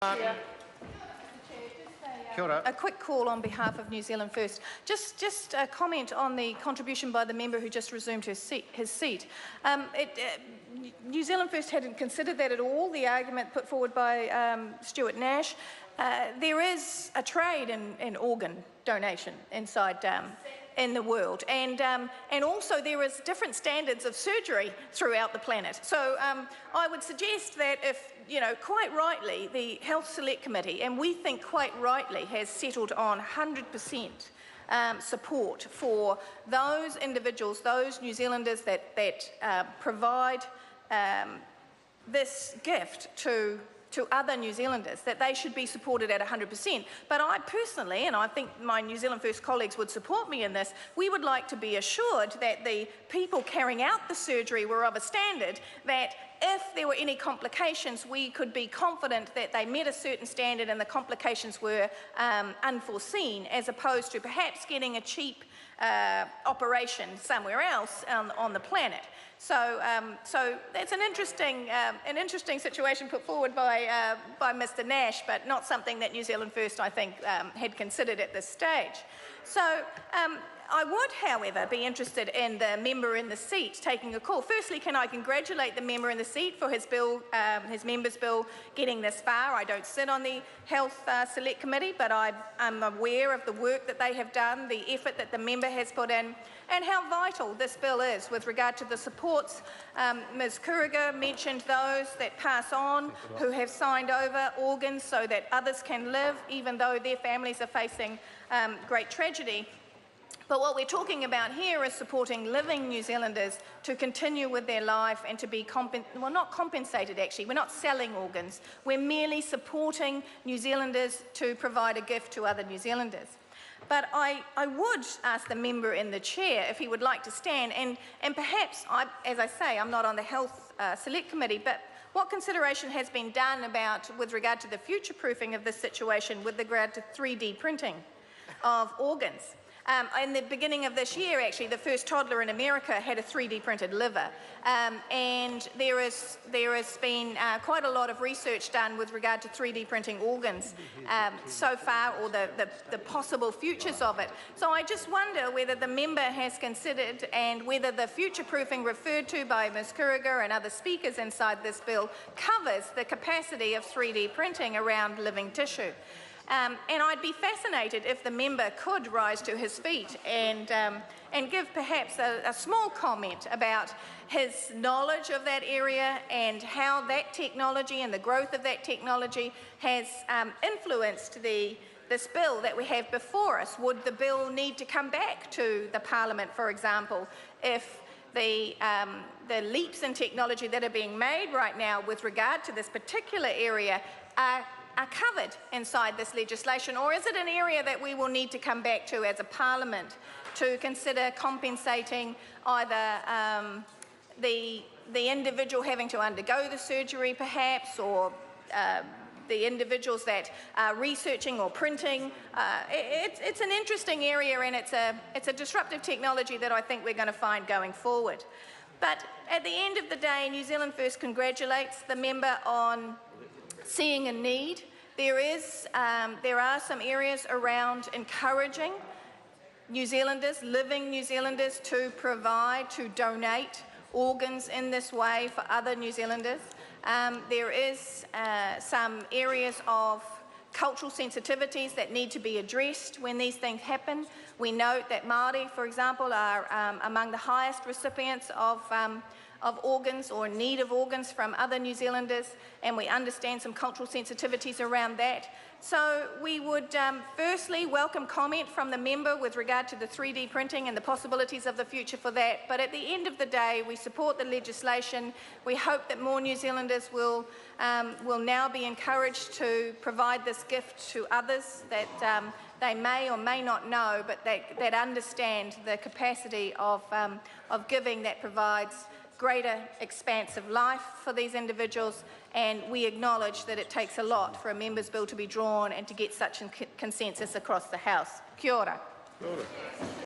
Yeah. Kia ora. A quick call on behalf of New Zealand First. Just a comment on the contribution by the member who just resumed his seat. New Zealand First hadn't considered that at all, the argument put forward by Stuart Nash. There is a trade in organ donation inside in the world, and also there is different standards of surgery throughout the planet. So I would suggest that if, quite rightly, the Health Select Committee, and we think quite rightly, has settled on 100% support for those individuals, those New Zealanders that provide this gift to other New Zealanders, that they should be supported at 100%. But I personally, and I think my New Zealand First colleagues would support me in this, we would like to be assured that the people carrying out the surgery were of a standard that if there were any complications, we could be confident that they met a certain standard and the complications were unforeseen, as opposed to perhaps getting a cheap operation somewhere else on the planet. So that's an interesting situation put forward by Mr. Nash, but not something that New Zealand First, I think, had considered at this stage. So I would, however, be interested in the member in the seat taking a call. Firstly, can I congratulate the member in the seat for his bill, his member's bill, getting this far. I don't sit on the Health Select Committee, but I'm aware of the work that they have done, the effort that the member has put in, and how vital this bill is with regard to the supports. Ms. Kuriga mentioned those that pass on, who have signed over organs so that others can live, even though their families are facing great tragedy. But what we're talking about here is supporting living New Zealanders to continue with their life and to be not compensated, actually. We're not selling organs. We're merely supporting New Zealanders to provide a gift to other New Zealanders. But I would ask the member in the chair if he would like to stand, and perhaps, as I say, I'm not on the Health Select Committee, but what consideration has been done with regard to the future-proofing of this situation with regard to 3D printing of organs? In the beginning of this year, actually, the first toddler in America had a 3D printed liver, and there has been quite a lot of research done with regard to 3D printing organs so far, or the possible futures of it. So I just wonder whether the member has considered, and whether the future-proofing referred to by Ms. Kuriga and other speakers inside this bill covers the capacity of 3D printing around living tissue. And I'd be fascinated if the member could rise to his feet and give perhaps a small comment about his knowledge of that area and how that technology and the growth of that technology has influenced this bill that we have before us. Would the bill need to come back to the Parliament, for example, if the leaps in technology that are being made right now with regard to this particular area are covered inside this legislation? Or is it an area that we will need to come back to as a Parliament to consider compensating either the individual having to undergo the surgery perhaps, or the individuals that are researching or printing? It's an interesting area, and it's a disruptive technology that I think we're going to find going forward. But at the end of the day, New Zealand First congratulates the member on seeing a need. There are some areas around encouraging New Zealanders, living New Zealanders, to donate organs in this way for other New Zealanders. There is some areas of cultural sensitivities that need to be addressed when these things happen. We note that Māori, for example, are among the highest recipients of organs, or need of organs, from other New Zealanders, and we understand some cultural sensitivities around that. So we would firstly welcome comment from the member with regard to the 3D printing and the possibilities of the future for that. But at the end of the day, we support the legislation. We hope that more New Zealanders will now be encouraged to provide this gift to others that they may or may not know, but that understand the capacity of giving that provides greater expanse of life for these individuals, and we acknowledge that it takes a lot for a member's bill to be drawn and to get such a consensus across the House. Kia ora.